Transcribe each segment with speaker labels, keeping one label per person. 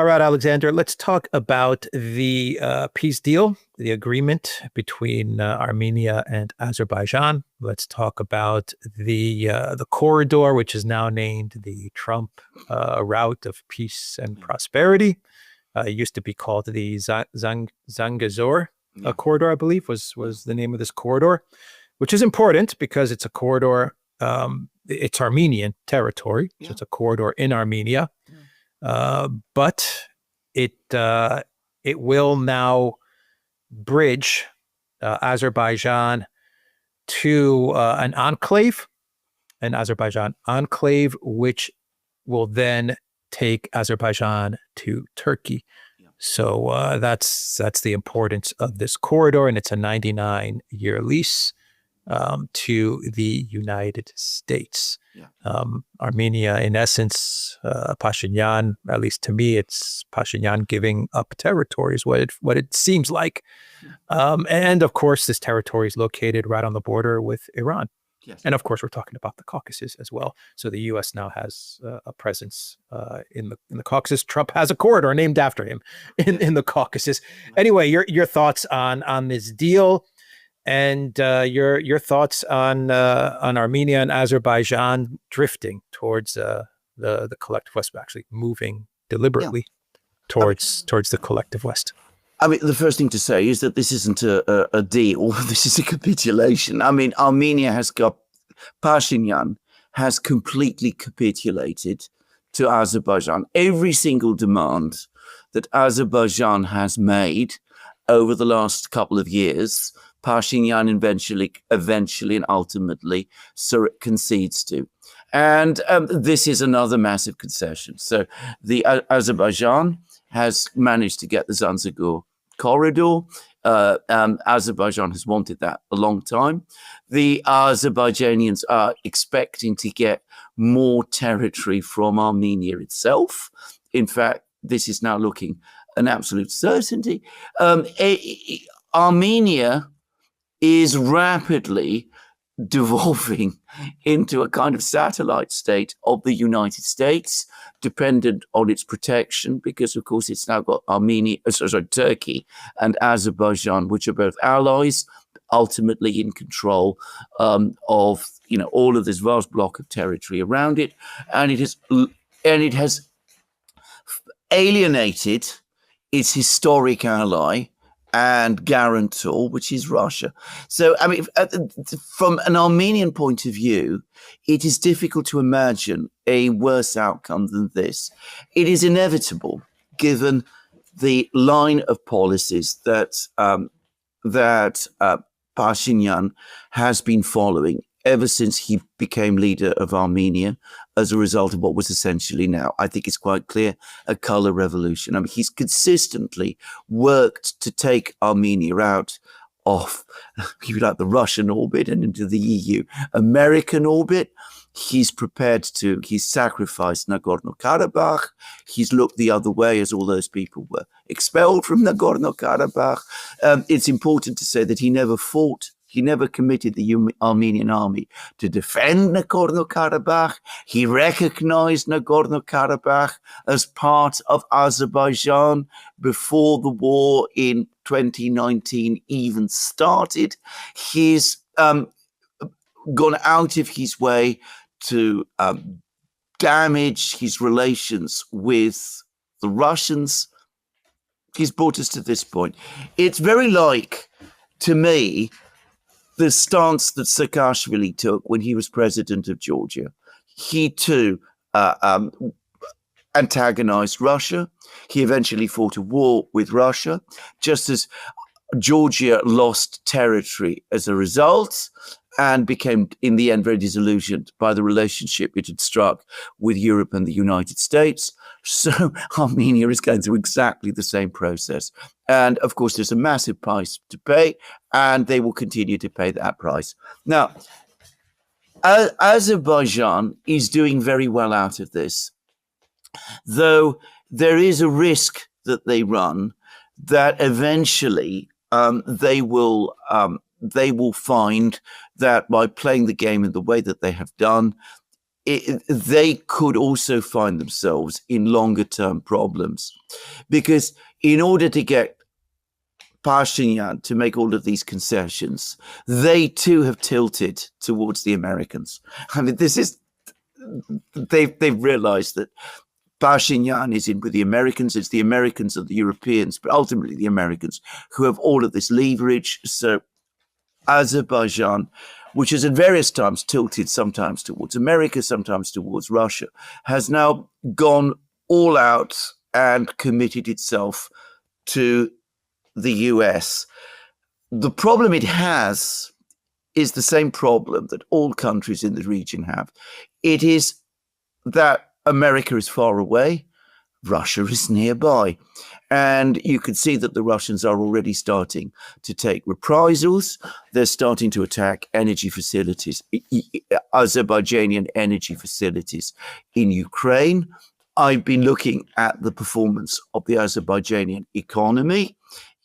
Speaker 1: All right, Alexander, let's talk about the peace deal, the agreement between Armenia and Azerbaijan. Let's talk about the corridor, which is now named the Trump Route of Peace and Prosperity. It used to be called the Zangezur corridor, I believe, was the name of this corridor, which is important because it's a corridor. It's Armenian territory, so it's a corridor in Armenia. But it will now bridge Azerbaijan to an Azerbaijan enclave, which will then take Azerbaijan to Turkey. So that's the importance of this corridor, and it's a 99-year lease to the United States. Armenia, in essence, Pashinyan, at least to me, it's Pashinyan giving up territories, what it seems like. And of course, this territory is located right on the border with Iran. And of course, we're talking about the Caucasus as well. So the U.S. now has a presence in the Caucasus. Trump has a corridor named after him in the Caucasus. Anyway, your thoughts on this deal, and your thoughts on Armenia and Azerbaijan drifting towards the collective West, actually moving deliberately towards the collective West.
Speaker 2: I mean, the first thing to say is that this isn't a deal. This is a capitulation. I mean, Pashinyan has completely capitulated to Azerbaijan. Every single demand that Azerbaijan has made over the last couple of years, Pashinyan eventually and ultimately concedes to. And this is another massive concession. So the Azerbaijan has managed to get the Zanzibar corridor. Azerbaijan has wanted that a long time. The Azerbaijanians are expecting to get more territory from Armenia itself. In fact, this is now looking an absolute certainty. Armenia is rapidly devolving into a kind of satellite state of the United States, dependent on its protection, because of course it's now got Turkey and Azerbaijan, which are both allies, ultimately in control of all of this vast block of territory around it, and it has alienated its historic ally and guarantor, which is Russia. So, I mean, from an Armenian point of view, it is difficult to imagine a worse outcome than this. It is inevitable, given the line of policies that Pashinyan has been following ever since he became leader of Armenia, as a result of what was essentially now, I think it's quite clear, a color revolution. I mean, he's consistently worked to take Armenia out of, if you like, the Russian orbit and into the EU American orbit. He's sacrificed Nagorno-Karabakh. He's looked the other way as all those people were expelled from Nagorno-Karabakh. It's important to say that he never fought. He never committed the Armenian army to defend Nagorno-Karabakh. He recognized Nagorno-Karabakh as part of Azerbaijan before the war in 2019 even started. He's gone out of his way to damage his relations with the Russians. He's brought us to this point. It's very like, to me, the stance that Saakashvili took when he was president of Georgia. He too antagonized Russia. He eventually fought a war with Russia, just as Georgia lost territory as a result and became, in the end, very disillusioned by the relationship it had struck with Europe and the United States. So Armenia is going through exactly the same process. And of course, there's a massive price to pay, and they will continue to pay that price. Now, Azerbaijan is doing very well out of this, though there is a risk that they run that eventually they will find that by playing the game in the way that they have done, they could also find themselves in longer term problems, because in order to get Pashinyan to make all of these concessions, they too have tilted towards the Americans. I mean, they've realized that Pashinyan is in with the Americans. It's the Americans and the Europeans, but ultimately the Americans who have all of this leverage. So Azerbaijan, which has at various times tilted sometimes towards America, sometimes towards Russia, has now gone all out and committed itself to the US. The problem it has is the same problem that all countries in the region have. It is that America is far away, Russia is nearby. And you can see that the Russians are already starting to take reprisals. They're starting to attack energy facilities, Azerbaijani energy facilities in Ukraine. I've been looking at the performance of the Azerbaijani economy.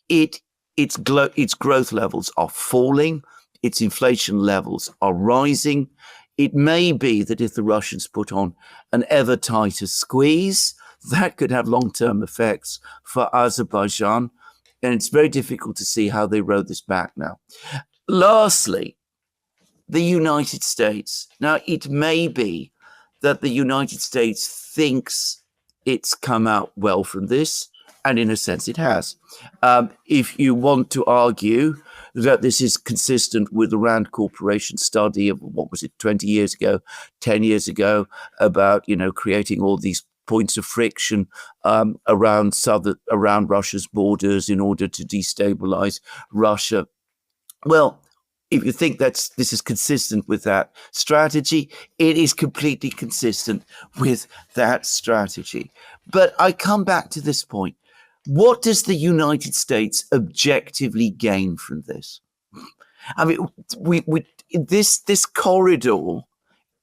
Speaker 2: Its growth levels are falling. Its inflation levels are rising. It may be that if the Russians put on an ever tighter squeeze, that could have long-term effects for Azerbaijan. And it's very difficult to see how they row this back now. Lastly, the United States. Now, it may be that the United States thinks it's come out well from this, and in a sense it has. If you want to argue that this is consistent with the Rand Corporation study of, 20 years ago, 10 years ago, about, creating all these points of friction around Russia's borders in order to destabilize Russia. Well, if you think this is consistent with that strategy, it is completely consistent with that strategy. But I come back to this point. What does the United States objectively gain from this? I mean, this corridor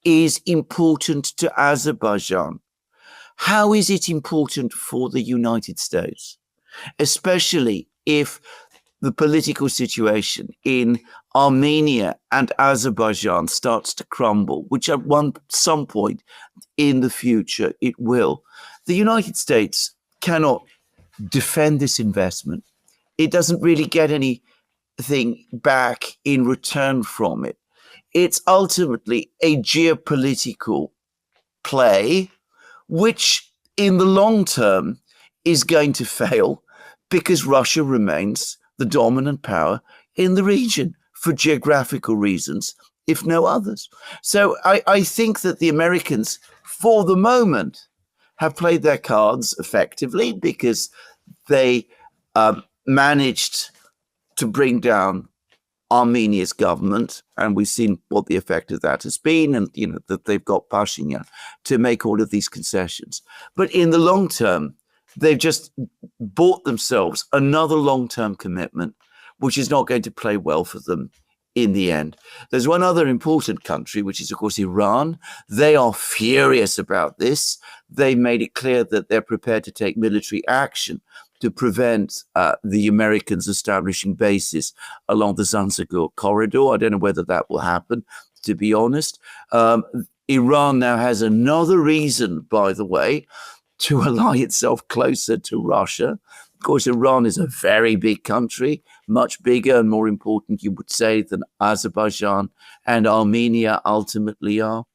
Speaker 2: is important to Azerbaijan. How is it important for the United States, especially if the political situation in Armenia and Azerbaijan starts to crumble, which at some point in the future it will? The United States cannot defend this investment. It doesn't really get anything back in return from it. It's ultimately a geopolitical play, which in the long term is going to fail because Russia remains the dominant power in the region for geographical reasons, if no others. So I think that the Americans, for the moment, have played their cards effectively because they managed to bring down Armenia's government, and we've seen what the effect of that has been, and that they've got Pashinyan to make all of these concessions. But in the long term, they've just bought themselves another long-term commitment, which is not going to play well for them in the end. There's one other important country, which is, of course, Iran. They are furious about this. They made it clear that they're prepared to take military action to prevent the Americans establishing bases along the Zanzibar corridor. I don't know whether that will happen, to be honest. Iran now has another reason, by the way, to ally itself closer to Russia. Of course, Iran is a very big country, much bigger and more important, you would say, than Azerbaijan and Armenia ultimately are.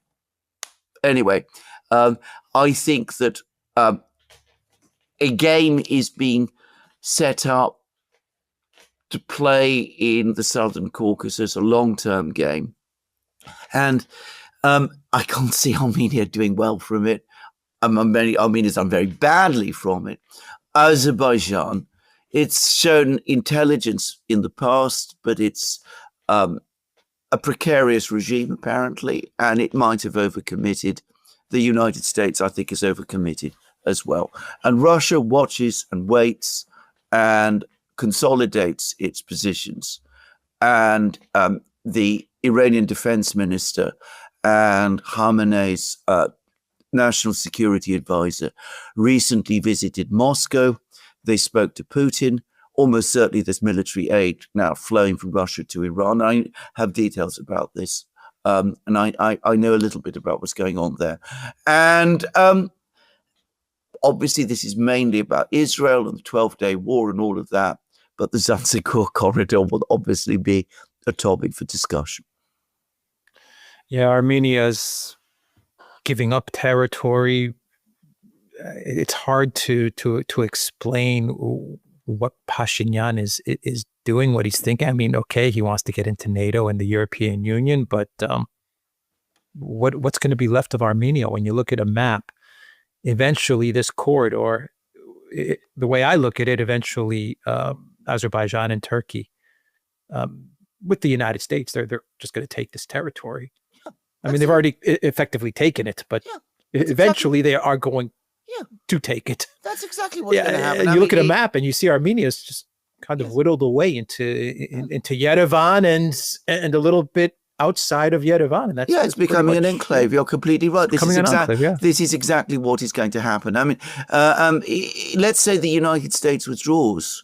Speaker 2: Anyway, I think that a game is being set up to play in the Southern Caucasus, a long-term game. And I can't see Armenia doing well from it. Armenia's done very badly from it. Azerbaijan, it's shown intelligence in the past, but it's a precarious regime, apparently, and it might have overcommitted. The United States, I think, is overcommitted as well. And Russia watches and waits and consolidates its positions. And the Iranian defense minister and Khamenei's national security advisor recently visited Moscow. They spoke to Putin. Almost certainly there's military aid now flowing from Russia to Iran. I have details about this And I know a little bit about what's going on there. And obviously, this is mainly about Israel and the 12-day war and all of that. But the Zanzibar corridor will obviously be a topic for discussion.
Speaker 1: Yeah, Armenia's giving up territory. It's hard to explain what Pashinyan is doing, what he's thinking. I mean, okay, he wants to get into NATO and the European Union, but what's going to be left of Armenia when you look at a map? Eventually, this corridor, the way I look at it, eventually Azerbaijan and Turkey, with the United States, they're just going to take this territory. I mean, they've already effectively taken it, but eventually they are going to take it.
Speaker 2: That's exactly what's going to happen.
Speaker 1: And you look at a map and you see Armenia's just kind of whittled away into Yerevan and a little bit outside of Yerevan. And that's
Speaker 2: it's becoming an enclave. You're completely right. This is exactly what is going to happen. I mean, let's say the United States withdraws,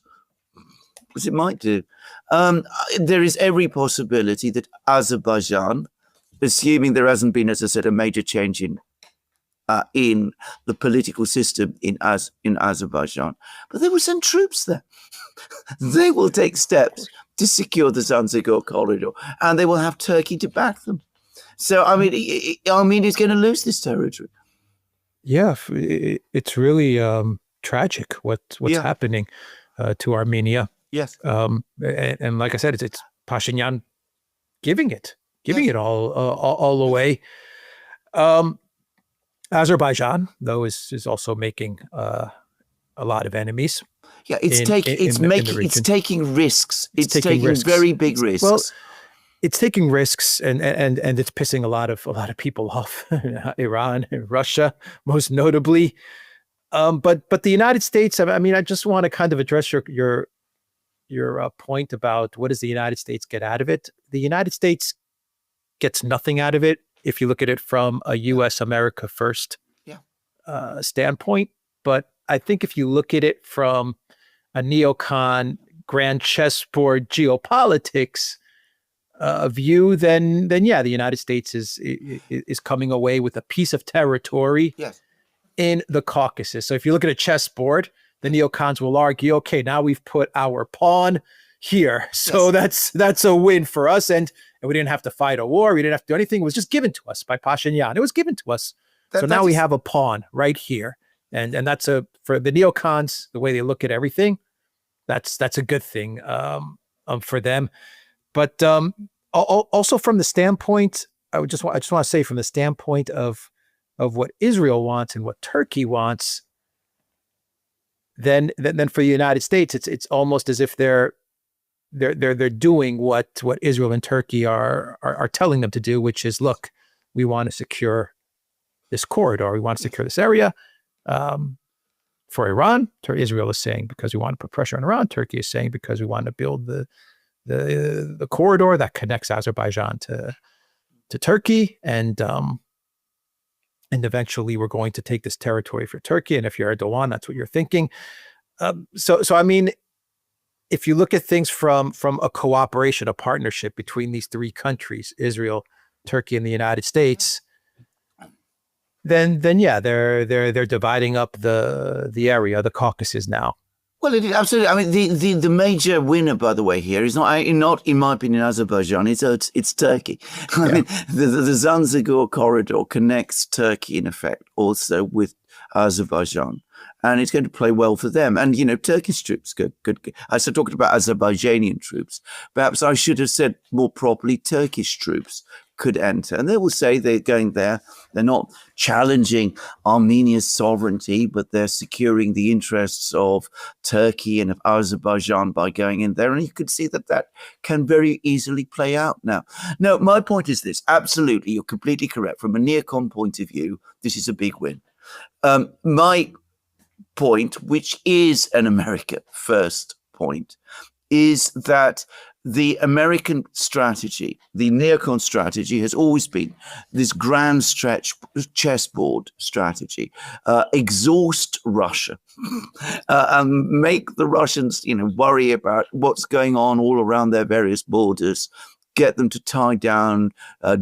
Speaker 2: as it might do. There is every possibility that Azerbaijan, assuming there hasn't been, as I said, a major change in the political system in Azerbaijan, but they will send troops there. They will take steps to secure the Zanzibar corridor, and they will have Turkey to back them. So, I mean, Armenia is going to lose this territory.
Speaker 1: Yeah, it's really tragic what's happening to Armenia.
Speaker 2: Yes,
Speaker 1: and like I said, it's Pashinyan giving it all away. Azerbaijan, though, is also making a lot of enemies.
Speaker 2: Yeah, it's taking risks. It's taking very big risks.
Speaker 1: Well, it's taking risks, and it's pissing a lot of people off. Iran, Russia, most notably. But the United States. I mean, I just want to kind of address your point about what does the United States get out of it. The United States gets nothing out of it if you look at it from a U.S. America first standpoint. But I think if you look at it from a neocon grand chessboard geopolitics view, then the United States is coming away with a piece of territory in the Caucasus. So if you look at a chessboard, the neocons will argue, okay, now we've put our pawn here. So that's a win for us. And we didn't have to fight a war. We didn't have to do anything. It was just given to us by Pashinyan. It was given to us. So now we have a pawn right here. And that's for the neocons, the way they look at everything, that's a good thing for them. But also from the standpoint, I just want to say from the standpoint of what Israel wants and what Turkey wants, then for the United States, it's almost as if they're doing what Israel and Turkey are telling them to do, which is, look, we want to secure this corridor, we want to secure this area. For Iran, Israel is saying because we want to put pressure on Iran. Turkey is saying because we want to build the corridor that connects Azerbaijan to Turkey, and eventually we're going to take this territory for Turkey. And if you're Erdogan, that's what you're thinking. So I mean, if you look at things from a cooperation, a partnership between these three countries, Israel, Turkey, and the United States, then they're dividing up the area, the Caucasus now.
Speaker 2: Well, it is absolutely. I mean, the major winner, by the way, here is not in my opinion, Azerbaijan. It's Turkey. I mean, the Zanzibar corridor connects Turkey in effect also with Azerbaijan, and it's going to play well for them. And Turkish troops could. I started talking about Azerbaijani troops. Perhaps I should have said more properly, Turkish troops could enter, and they will say they're going there. They're not challenging Armenia's sovereignty, but they're securing the interests of Turkey and of Azerbaijan by going in there. And you could see that can very easily play out now. No, my point is this. Absolutely, you're completely correct. From a neocon point of view, this is a big win. My point, which is an America first point, is that the American strategy, the neocon strategy, has always been this grand chessboard strategy. Exhaust Russia, make the Russians, worry about what's going on all around their various borders, get them to tie down,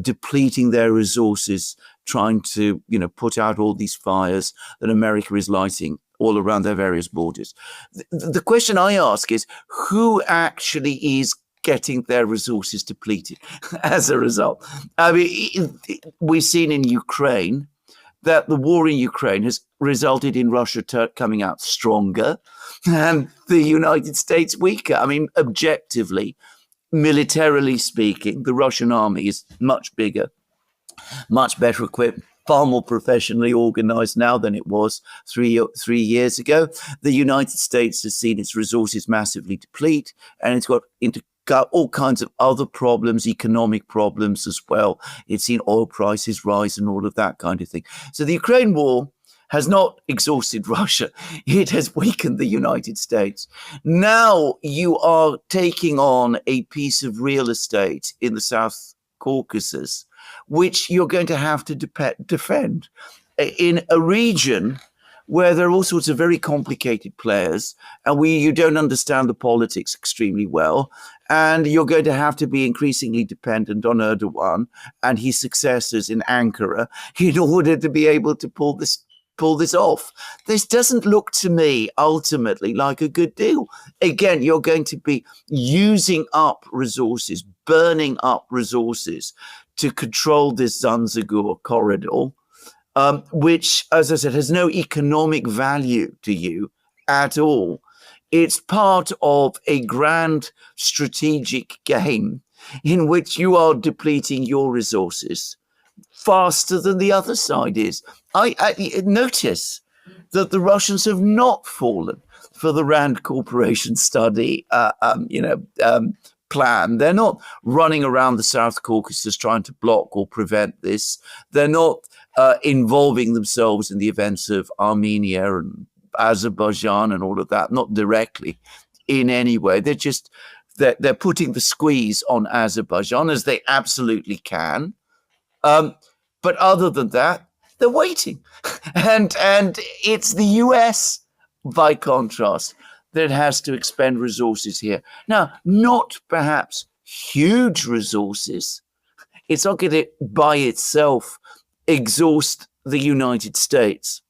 Speaker 2: depleting their resources, trying to, put out all these fires that America is lighting all around their various borders. The question I ask is, who actually is getting their resources depleted as a result? I mean, we've seen in Ukraine that the war in Ukraine has resulted in Russia coming out stronger and the United States weaker. I mean, objectively, militarily speaking, the Russian army is much bigger, much better equipped, far more professionally organized now than it was three years ago. The United States has seen its resources massively deplete, and it's got all kinds of other problems, economic problems as well. It's seen oil prices rise and all of that kind of thing. So the Ukraine war has not exhausted Russia. It has weakened the United States. Now you are taking on a piece of real estate in the South Caucasus, which you're going to have to defend in a region where there are all sorts of very complicated players, and you don't understand the politics extremely well, and you're going to have to be increasingly dependent on Erdogan and his successors in Ankara in order to be able to pull this off. This doesn't look to me ultimately like a good deal. Again, you're going to be using up resources, burning up resources to control this Zanzibar corridor, which, as I said, has no economic value to you at all. It's part of a grand strategic game in which you are depleting your resources faster than the other side is. I notice that the Russians have not fallen for the Rand Corporation study, plan. They're not running around the South Caucasus trying to block or prevent this. They're not involving themselves in the events of Armenia and Azerbaijan and all of that, not directly in any way. They're putting the squeeze on Azerbaijan, as they absolutely can. But other than that, they're waiting. And it's the US, by contrast, that has to expend resources here. Now, not perhaps huge resources. It's not going to, by itself, exhaust the United States.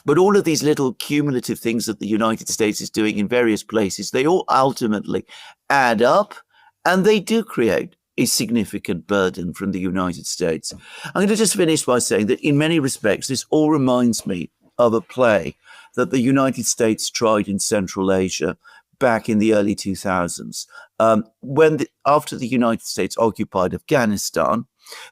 Speaker 2: But all of these little cumulative things that the United States is doing in various places, they all ultimately add up, and they do create a significant burden from the United States. I'm going to just finish by saying that in many respects, this all reminds me of a play that the United States tried in Central Asia back in the early 2000s. After the United States occupied Afghanistan,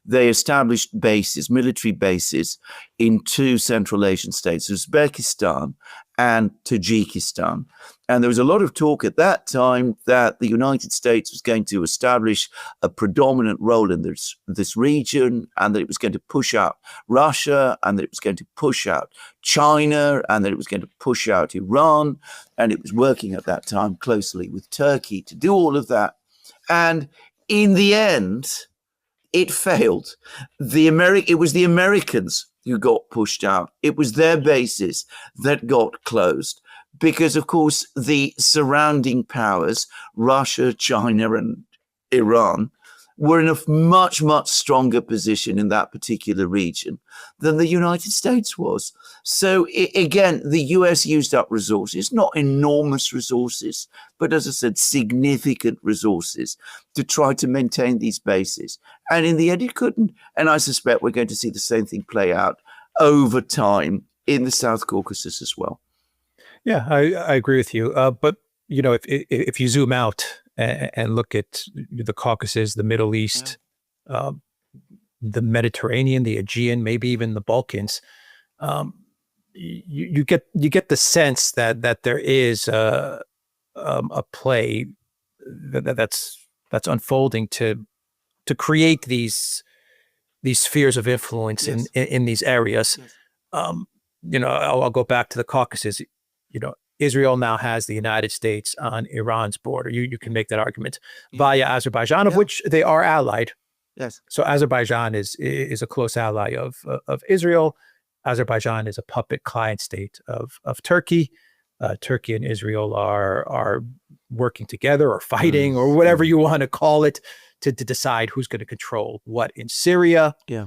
Speaker 2: they established bases, military bases, in two Central Asian states, Uzbekistan and Tajikistan. And there was a lot of talk at that time that the United States was going to establish a predominant role in this region, and that it was going to push out Russia, and that it was going to push out China, and that it was going to push out Iran. And it was working at that time closely with Turkey to do all of that. And in the end, it failed. It was the Americans who got pushed out. It was their bases that got closed because, of course, the surrounding powers, Russia, China, and Iran, were in a much, much stronger position in that particular region than the United States was. So again, the US used up resources, not enormous resources, but as I said, significant resources to try to maintain these bases. And in the end, it couldn't. And I suspect we're going to see the same thing play out over time in the South Caucasus as well.
Speaker 1: Yeah, I agree with you. But, if you zoom out and look at the Caucasus, the Middle East, the Mediterranean, the Aegean, maybe even the Balkans, you get the sense that there is a play that's unfolding to create these spheres of influence in these areas. Yes. I'll go back to the Caucasus. Israel now has the United States on Iran's border. You can make that argument via Azerbaijan, of which they are allied.
Speaker 2: Yes.
Speaker 1: So Azerbaijan is a close ally of Israel. Azerbaijan is a puppet client state of Turkey. Turkey and Israel are working together or fighting or whatever you want to call it to decide who's going to control what in Syria.
Speaker 2: Yeah.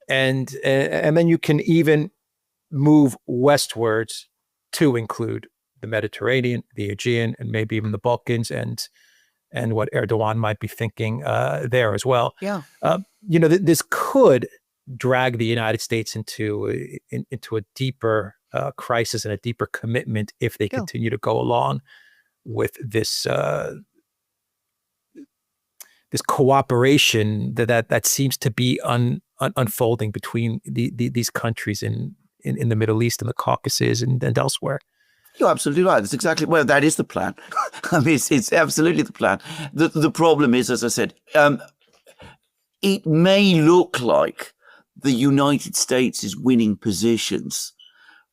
Speaker 1: And then you can even move westwards to include the Mediterranean, the Aegean, and maybe even the Balkans, and what Erdogan might be thinking there as well.
Speaker 2: Yeah.
Speaker 1: This could drag the United States into a deeper crisis and a deeper commitment if they continue to go along with this this cooperation that seems to be unfolding between these countries in the Middle East and the Caucasus and elsewhere.
Speaker 2: You're absolutely right. That's exactly, well, that is the plan. I mean, it's absolutely the plan. The problem is, as I said, it may look like the United States is winning positions,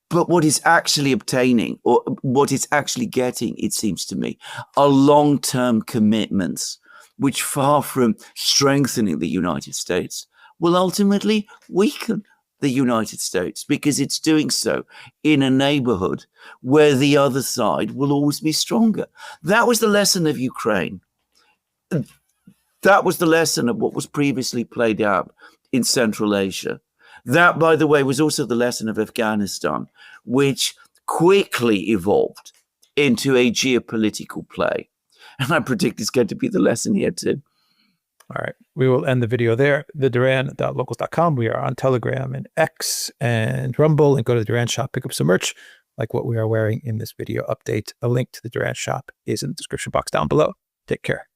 Speaker 2: but what it's actually obtaining, or what it's actually getting, it seems to me, are long-term commitments, which, far from strengthening the United States, will ultimately weaken the United States, because it's doing so in a neighborhood where the other side will always be stronger. That was the lesson of Ukraine. That was the lesson of what was previously played out in Central Asia. That, by the way, was also the lesson of Afghanistan, which quickly evolved into a geopolitical play. And I predict it's going to be the lesson here too.
Speaker 1: All right. We will end the video there. TheDuran.locals.com. We are on Telegram and X and Rumble, and go to the Duran shop, pick up some merch like what we are wearing in this video update. A link to the Duran shop is in the description box down below. Take care.